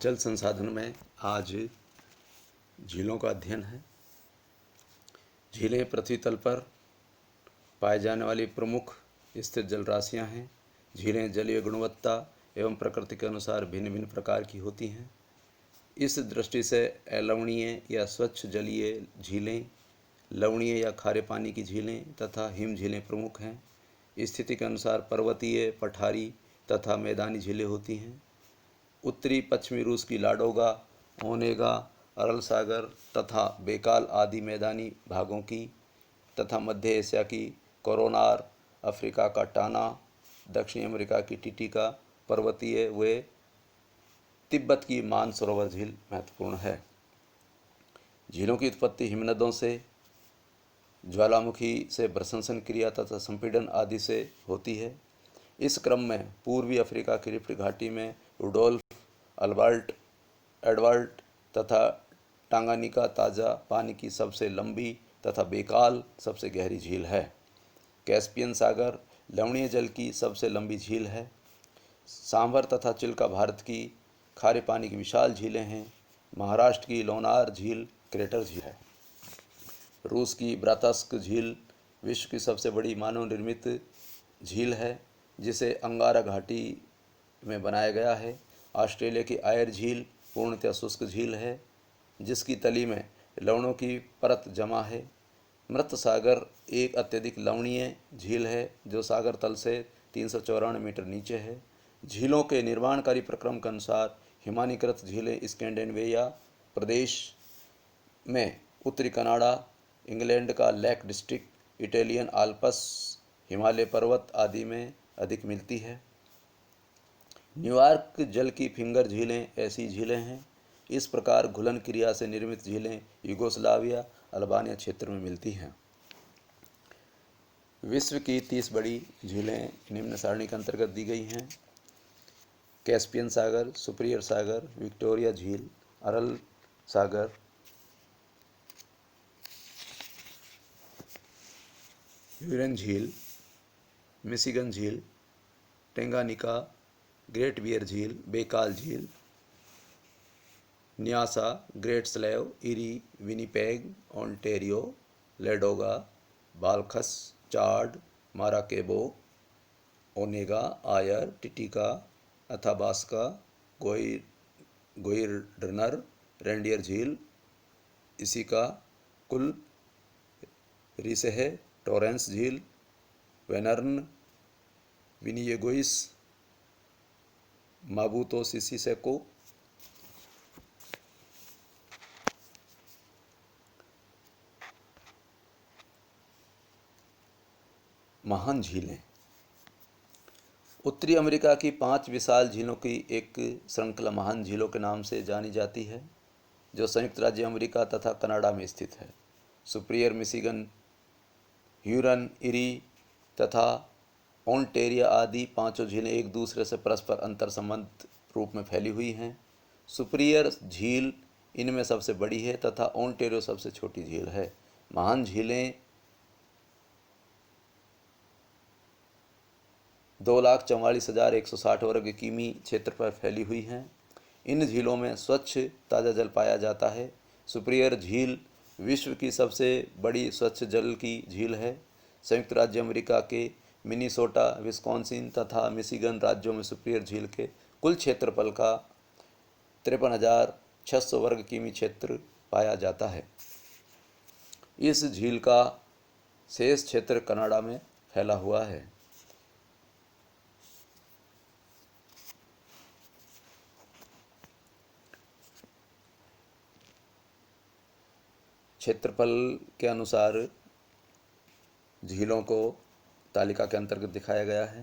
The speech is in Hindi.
जल संसाधन में आज झीलों का अध्ययन है। झीलें पृथ्वी तल पर पाए जाने वाली प्रमुख स्थित जल राशियाँ हैं। झीलें जलीय गुणवत्ता एवं प्रकृति के अनुसार भिन्न भिन्न प्रकार की होती हैं। इस दृष्टि से अलवणीय या स्वच्छ जलीय झीलें, लवणीय या खारे पानी की झीलें तथा हिम झीलें प्रमुख हैं। स्थिति के अनुसार पर्वतीय, पठारी तथा मैदानी झीलें होती हैं। उत्तरी पश्चिमी रूस की लाडोगा, ओनेगा, अरल सागर तथा बेकाल आदि मैदानी भागों की तथा मध्य एशिया की कोरोनार, अफ्रीका का टाना, दक्षिण अमेरिका की टिटिका, पर्वतीय व तिब्बत की मानसरोवर झील महत्वपूर्ण है। झीलों की उत्पत्ति हिमनदों से, ज्वालामुखी से प्रशंसन क्रिया तथा संपीड़न आदि से होती है। इस क्रम में पूर्वी अफ्रीका की रिफ्ट घाटी में रुडोल्फ, अल्बर्ट, एडवर्ड तथा टांगानिका ताज़ा पानी की सबसे लंबी तथा बेकाल सबसे गहरी झील है। कैस्पियन सागर लवणीय जल की सबसे लंबी झील है। सांभर तथा चिल्का भारत की खारे पानी की विशाल झीलें हैं। महाराष्ट्र की लोनार झील क्रेटर झील है। रूस की ब्रातस्क झील विश्व की सबसे बड़ी मानव निर्मित झील है, जिसे अंगारा घाटी में बनाया गया है। ऑस्ट्रेलिया की आयर झील पूर्णतः शुष्क झील है, जिसकी तली में लवणों की परत जमा है। मृत सागर एक अत्यधिक लवणीय झील है, जो सागर तल से 394 मीटर नीचे है। झीलों के निर्माणकारी प्रक्रम के अनुसार हिमानीकृत झीलें स्कैंडिनेविया प्रदेश में, उत्तरी कनाडा, इंग्लैंड का lake district, Italian Alps, Himalaya पर्वत आदि में अधिक मिलती है। न्यूयॉर्क जल की फिंगर झीलें ऐसी झीलें हैं। इस प्रकार घुलन क्रिया से निर्मित झीलें यूगोस्लाविया, अल्बानिया क्षेत्र में मिलती हैं। विश्व की 30 बड़ी झीलें निम्न सारणी के अंतर्गत दी गई हैं। कैस्पियन सागर, सुपीरियर सागर, विक्टोरिया झील, अरल सागर, ह्यूरन झील, मिशिगन झील, टेंगानिका, ग्रेट बियर झील, बेकाल झील, Nyasa, Great Slave, Erie, Winnipeg, Ontario, Ladoga, Balkhash, Chad, Maracaibo, Onega, Eyre, Titicaca, Athabasca, Gairdner, Reindeer झील, इसिका, कुल, रिसेहे, टॉरेंस झील, वेनर्न, विनियगोइस, माबूतो सिसिसेको। महान झीलें। उत्तरी अमेरिका की 5 विशाल झीलों की एक श्रृंखला महान झीलों के नाम से जानी जाती है, जो संयुक्त राज्य अमेरिका तथा कनाडा में स्थित है। सुपीरियर, मिशिगन, ह्यूरन, इरी तथा ओंटारियो आदि पांचों झीलें एक दूसरे से परस्पर अंतर संबंध रूप में फैली हुई हैं। सुपीरियर झील इनमें सबसे बड़ी है तथा ओंटारियो सबसे छोटी झील है। महान झीलें 2,44,160 वर्ग किमी क्षेत्र पर फैली हुई हैं। इन झीलों में स्वच्छ ताज़ा जल पाया जाता है। सुपीरियर झील विश्व की सबसे बड़ी स्वच्छ जल की झील है। संयुक्त राज्य अमेरिका के मिनीसोटा, विस्कॉन्सिन तथा मिशिगन राज्यों में सुपीरियर झील के कुल क्षेत्रफल का 53,600 वर्ग किमी क्षेत्र पाया जाता है। इस झील का शेष क्षेत्र कनाडा में फैला हुआ है। क्षेत्रफल के अनुसार झीलों को तालिका के अंतर्गत दिखाया गया है।